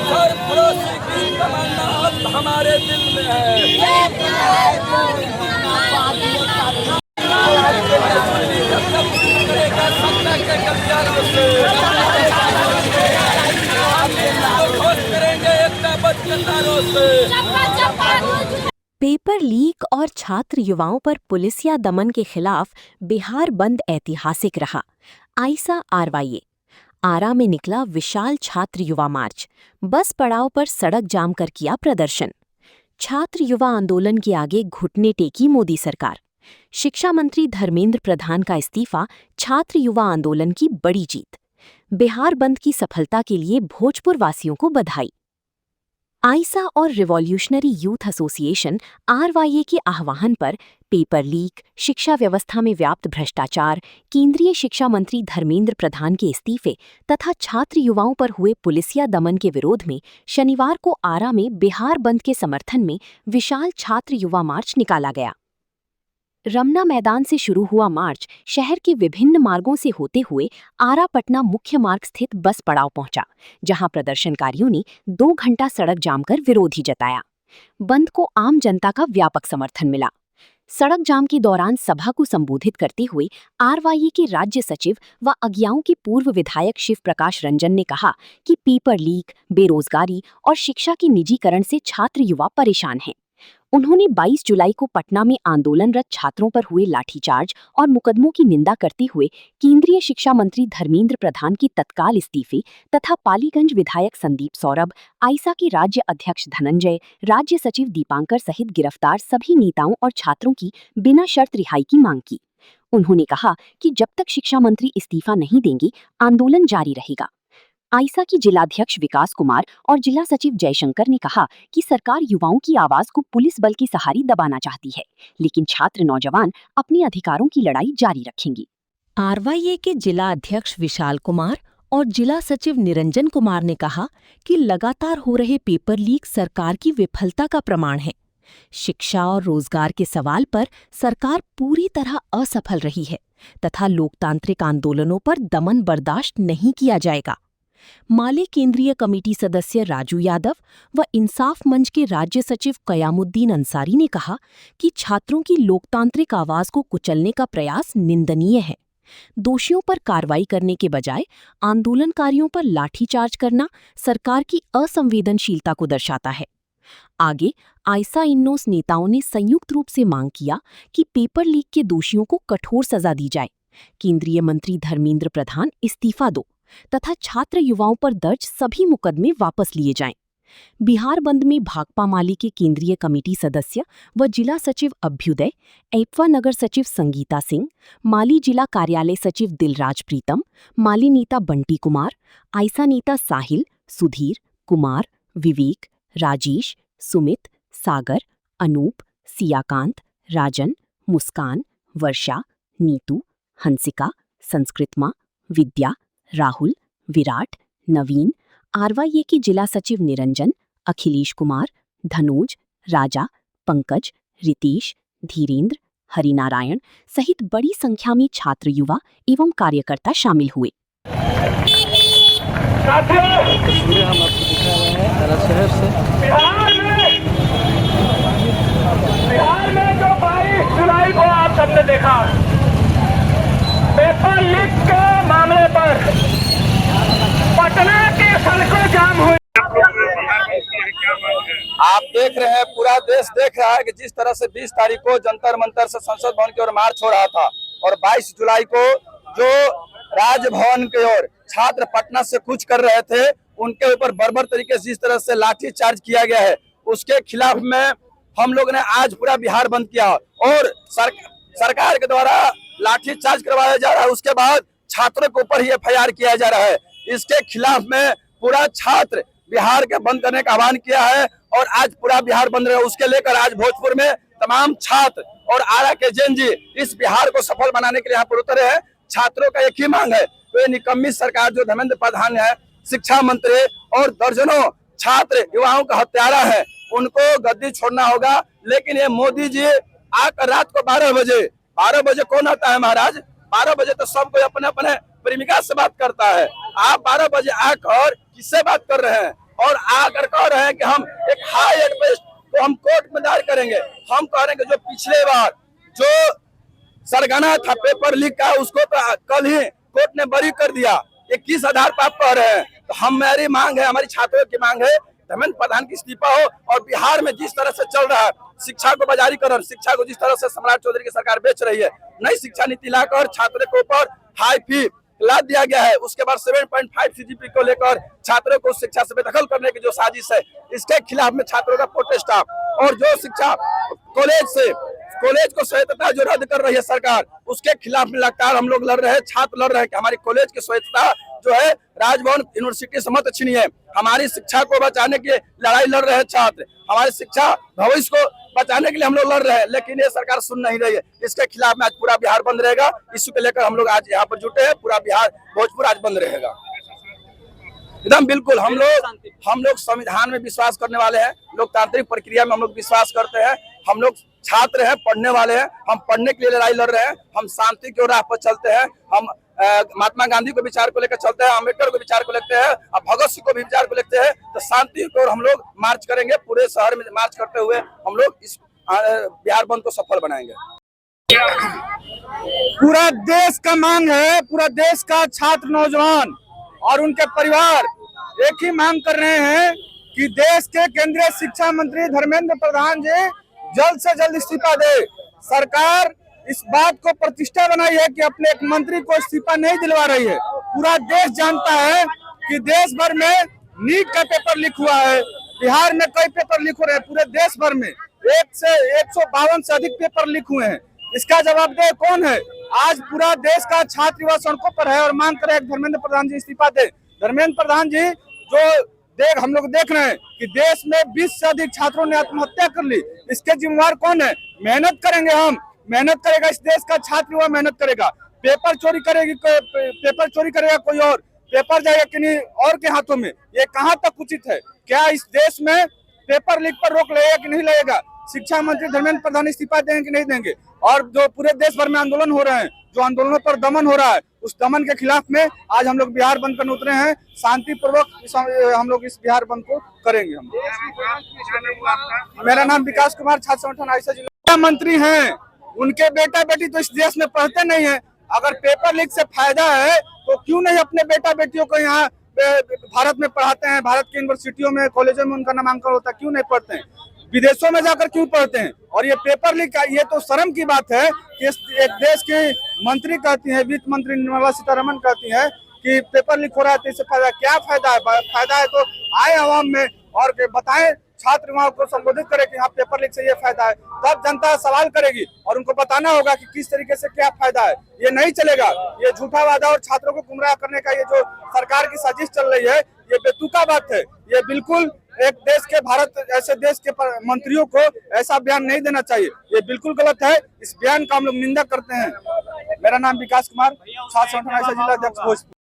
सरफरोशी की तमन्ना अब हमारे दिल में है। करेगा सत्ता के गलियारों से, खोज करेंगे एकताबद्ध कतारों से। पेपर लीक और छात्र युवाओं पर पुलिस या दमन के खिलाफ बिहार बंद ऐतिहासिक रहा। आईसा आरवाईए आरा में निकला विशाल छात्र युवा मार्च, बस पड़ाव पर सड़क जाम कर किया प्रदर्शन। छात्र युवा आंदोलन के आगे घुटने टेकी मोदी सरकार। शिक्षा मंत्री धर्मेंद्र प्रधान का इस्तीफा छात्र युवा आंदोलन की बड़ी जीत। बिहार बंद की सफलता के लिए भोजपुर वासियों को बधाई। आईसा और रिवॉल्यूशनरी यूथ एसोसिएशन आरवाईए के आह्वान पर पेपर लीक, शिक्षा व्यवस्था में व्याप्त भ्रष्टाचार, केंद्रीय शिक्षा मंत्री धर्मेंद्र प्रधान के इस्तीफे तथा छात्र युवाओं पर हुए पुलिसिया दमन के विरोध में शनिवार को आरा में बिहार बंद के समर्थन में विशाल छात्र युवा मार्च निकाला गया। रमना मैदान से शुरू हुआ मार्च शहर के विभिन्न मार्गों से होते हुए आरा पटना मुख्य मार्ग स्थित बस पड़ाव पहुंचा, जहां प्रदर्शनकारियों ने 2 घंटा सड़क जाम कर विरोध ही जताया। बंद को आम जनता का व्यापक समर्थन मिला। सड़क जाम के दौरान सभा को संबोधित करते हुए आरवाईए के राज्य सचिव व अज्ञाओं के पूर्व विधायक शिव प्रकाश रंजन ने कहा कि पेपर लीक, बेरोजगारी और शिक्षा के निजीकरण से छात्र युवा परेशान हैं। उन्होंने 22 जुलाई को पटना में आंदोलनरत छात्रों पर हुए लाठीचार्ज और मुकदमों की निंदा करते हुए केंद्रीय शिक्षा मंत्री धर्मेंद्र प्रधान के तत्काल इस्तीफे तथा पालीगंज विधायक संदीप सौरभ, आईसा के राज्य अध्यक्ष धनंजय, राज्य सचिव दीपांकर सहित गिरफ्तार सभी नेताओं और छात्रों की बिना शर्त रिहाई की मांग की। उन्होंने कहा कि जब तक शिक्षा मंत्री इस्तीफा नहीं देंगे, आंदोलन जारी रहेगा। आईसा की जिलाध्यक्ष विकास कुमार और जिला सचिव जयशंकर ने कहा कि सरकार युवाओं की आवाज को पुलिस बल की सहारे दबाना चाहती है, लेकिन छात्र नौजवान अपने अधिकारों की लड़ाई जारी रखेंगे। आरवाईए के जिला अध्यक्ष विशाल कुमार और जिला सचिव निरंजन कुमार ने कहा कि लगातार हो रहे पेपर लीक सरकार की विफलता का प्रमाण है। शिक्षा और रोजगार के सवाल पर सरकार पूरी तरह असफल रही है तथा लोकतांत्रिक आंदोलनों पर दमन बर्दाश्त नहीं किया जाएगा। माले केंद्रीय कमेटी सदस्य राजू यादव व इंसाफ मंच के राज्य सचिव कयामुद्दीन अंसारी ने कहा कि छात्रों की लोकतांत्रिक आवाज को कुचलने का प्रयास निंदनीय है। दोषियों पर कार्रवाई करने के बजाय आंदोलनकारियों पर लाठीचार्ज करना सरकार की असंवेदनशीलता को दर्शाता है। आगे आईसा इन्नोस नेताओं ने संयुक्त रूप से मांग किया कि पेपर लीक के दोषियों को कठोर सजा दी जाए, केंद्रीय मंत्री धर्मेंद्र प्रधान इस्तीफा दो तथा छात्र युवाओं पर दर्ज सभी मुकदमे वापस लिए जाएं। बिहार बंद में भाकपा माले के केंद्रीय कमेटी सदस्य व जिला सचिव अभ्युदय, एपवा नगर सचिव संगीता सिंह, माली जिला कार्यालय सचिव दिलराज प्रीतम, माली नेता बंटी कुमार, आईसा नेता साहिल, सुधीर, कुमार, विवेक, राजेश, सुमित, सागर, अनूप, सियाकांत, राजन, मुस्कान, वर्षा, नीतू, हंसिका, संस्कृतमा, विद्या, राहुल, विराट, नवीन, आरवाईए के जिला सचिव निरंजन, अखिलेश कुमार, धनोज, राजा, पंकज, रितेश, धीरेन्द्र, हरिनारायण सहित बड़ी संख्या में छात्र युवा एवं कार्यकर्ता शामिल हुए। तस्वीरें हम आपको दिखा रहे हैं आरा शहर से। बिहार में जो 22 जुलाई को आप सबने देखा पेपर लीक के मामले पर पटना की सड़कों जाम हुई। आप देख रहे हैं, पूरा देश देख रहा है कि जिस तरह से 20 तारीख को जंतर मंतर से संसद भवन की ओर मार्च हो रहा था और 22 जुलाई को जो राजभवन की ओर छात्र पटना से कूच कर रहे थे, उनके ऊपर बर्बर तरीके से जिस तरह से लाठी चार्ज किया गया है, उसके खिलाफ में हम लोग ने आज पूरा बिहार बंद किया और सरकार के द्वारा लाठी चार्ज करवाया जा रहा है। उसके बाद छात्रों के ऊपर ही एफआईआर किया जा रहा है। इसके खिलाफ में पूरा छात्र बिहार के बंद करने का आह्वान किया है और आज पूरा बिहार बंद रहा। उसके लेकर आज भोजपुर में तमाम छात्र और आरा के जैन जी इस बिहार को सफल बनाने के लिए यहाँ पर उतरे हैं। छात्रों का एक ही मांग है, तो ये निकम्मी सरकार जो धर्मेंद्र प्रधान है, शिक्षा मंत्री और दर्जनों छात्र युवाओं का हत्यारा है, उनको गद्दी छोड़ना होगा। लेकिन ये मोदी जी आकर रात को 12 बजे कौन आता है महाराज? 12 बजे तो सब कोई अपने अपने प्रेमिका से बात करता है। आप 12 बजे आकर किससे बात कर रहे हैं? और आकर कह रहे हैं कि हम एक हाई एडवेस्ट तो हम कोर्ट में दायर करेंगे। हम कह रहे हैं कि जो पिछले बार जो सरगना था पेपर लीक का, उसको तो कल ही कोर्ट ने बरी कर दिया। ये किस आधार पर आप कह रहे हैं? तो हमारी मांग है, हमारी छात्रों की मांग है, धर्मेंद्र प्रधान की इस्तीफा हो। और बिहार में जिस तरह से चल रहा है शिक्षा को बाजारीकरण, शिक्षा को जिस तरह से सम्राट चौधरी की सरकार बेच रही है, नई शिक्षा नीति लाकर छात्रों के ऊपर हाई फी लाद दिया गया है। उसके बाद 7.5 सीजीपी को लेकर छात्रों को शिक्षा से बेदखल करने की जो साजिश है, इसके खिलाफ में छात्रों का प्रोटेस्ट। और जो शिक्षा कॉलेज को स्वायत्तता जो रद्द कर रही है सरकार, उसके खिलाफ में लगातार हम लोग लड़ रहे हैं, छात्र लड़ रहे हैं कि हमारी कॉलेज की स्वायत्तता जो है राजभवन यूनिवर्सिटी से मत छीनी है। हमारी शिक्षा को बचाने की लड़ाई लड़ रहे हैं छात्र, हमारी शिक्षा भविष्य को बचाने के लिए हम लोग लड़ रहे हैं, लेकिन ये सरकार सुन नहीं रही है। इसके खिलाफ में आज पूरा बिहार बंद रहेगा। इश्यू को लेकर हम लोग आज यहाँ पर जुटे हैं। पूरा बिहार भोजपुर आज बंद रहेगा एकदम बिल्कुल। हम लोग संविधान में विश्वास करने वाले हैं, लोकतांत्रिक प्रक्रिया में हम लोग विश्वास करते हैं। हम लोग छात्र हैं, पढ़ने वाले हैं, हम पढ़ने के लिए लड़ाई लड़ रहे हैं। हम शांति की राह पर चलते हैं। हम महात्मा गांधी को विचार को लेकर चलते हैं, अम्बेडकर को विचार को लेते हैं, और भगत सिंह को भी विचार को लेते हैं। तो शांति की ओर हम लोग मार्च करेंगे। पूरे शहर में मार्च करते हुए हम लोग इस बिहार बंद को सफल बनाएंगे। पूरा देश का मांग है, पूरा देश का छात्र नौजवान और उनके परिवार एक ही मांग कर रहे हैं कि देश के केंद्रीय शिक्षा मंत्री धर्मेंद्र प्रधान जी जल्द से जल्द इस्तीफा दे। सरकार इस बात को प्रतिष्ठा बनाई है कि अपने एक मंत्री को इस्तीफा नहीं दिलवा रही है। पूरा देश जानता है कि देश भर में नीट का पेपर लीक हुआ है, बिहार में कई पेपर लीक हो रहे हैं। पूरे देश भर में 152 से अधिक पेपर लीक हुए हैं। इसका जवाबदेह कौन है? आज पूरा देश का छात्र युवा सड़कों पर है और मांग कर रहे हैं धर्मेंद्र प्रधान जी इस्तीफा दे। धर्मेंद्र प्रधान जी जो हम लोग देख रहे हैं कि देश में 20 से अधिक छात्रों ने आत्महत्या कर ली, इसके जिम्मेवार कौन है? मेहनत करेंगे हम, मेहनत करेगा इस देश का छात्र युवा, मेहनत करेगा। पेपर चोरी करेगा कोई और, पेपर जाएगा किन्हीं और के हाथों में। ये कहाँ तक उचित है? क्या इस देश में पेपर लीक पर रोक लगेगा कि नहीं लगेगा? शिक्षा मंत्री धर्मेंद्र प्रधान इस्तीफा देंगे कि नहीं देंगे? और जो पूरे देश भर में आंदोलन हो रहे हैं, जो आंदोलनों पर दमन हो रहा है, उस दमन के खिलाफ में आज हम लोग बिहार बंद करने उतरे हैं। शांतिपूर्वक हम लोग इस बिहार बंद को करेंगे। मेरा नाम विकास कुमार, छात्र संगठन आईसा जिला मंत्री हैं। उनके बेटा बेटी तो इस देश में पढ़ते नहीं है। अगर पेपर लीक से फायदा है तो क्यों नहीं अपने बेटा बेटियों को यहाँ भारत में पढ़ाते हैं? भारत की यूनिवर्सिटियों में, कॉलेजों में उनका नामांकन होता है, क्यों नहीं पढ़ते हैं? विदेशों में जाकर क्यों पढ़ते हैं? और ये पेपर लीक, ये तो शर्म की बात है कि एक देश की मंत्री कहती है, वित्त मंत्री निर्मला सीतारमण कहती है कि पेपर लीक हो रहा है तो इससे फायदा। क्या फायदा है? फायदा है तो आए आवाम में और बताएं, छात्र युवाओं को संबोधित करें कि हाँ पेपर लीक से ये फायदा है। तब जनता सवाल करेगी और उनको बताना होगा कि किस तरीके से क्या फायदा है। ये नहीं चलेगा। ये झूठा वादा और छात्रों को गुमराह करने का ये जो सरकार की साजिश चल रही है, ये बेतुका बात है। ये बिल्कुल एक देश के, भारत ऐसे देश के मंत्रियों को ऐसा बयान नहीं देना चाहिए। ये बिल्कुल गलत है। इस बयान का हम लोग निंदा करते हैं। मेरा नाम विकास कुमार, छात्र संगठन आईसा जिला अध्यक्ष भोजपुर।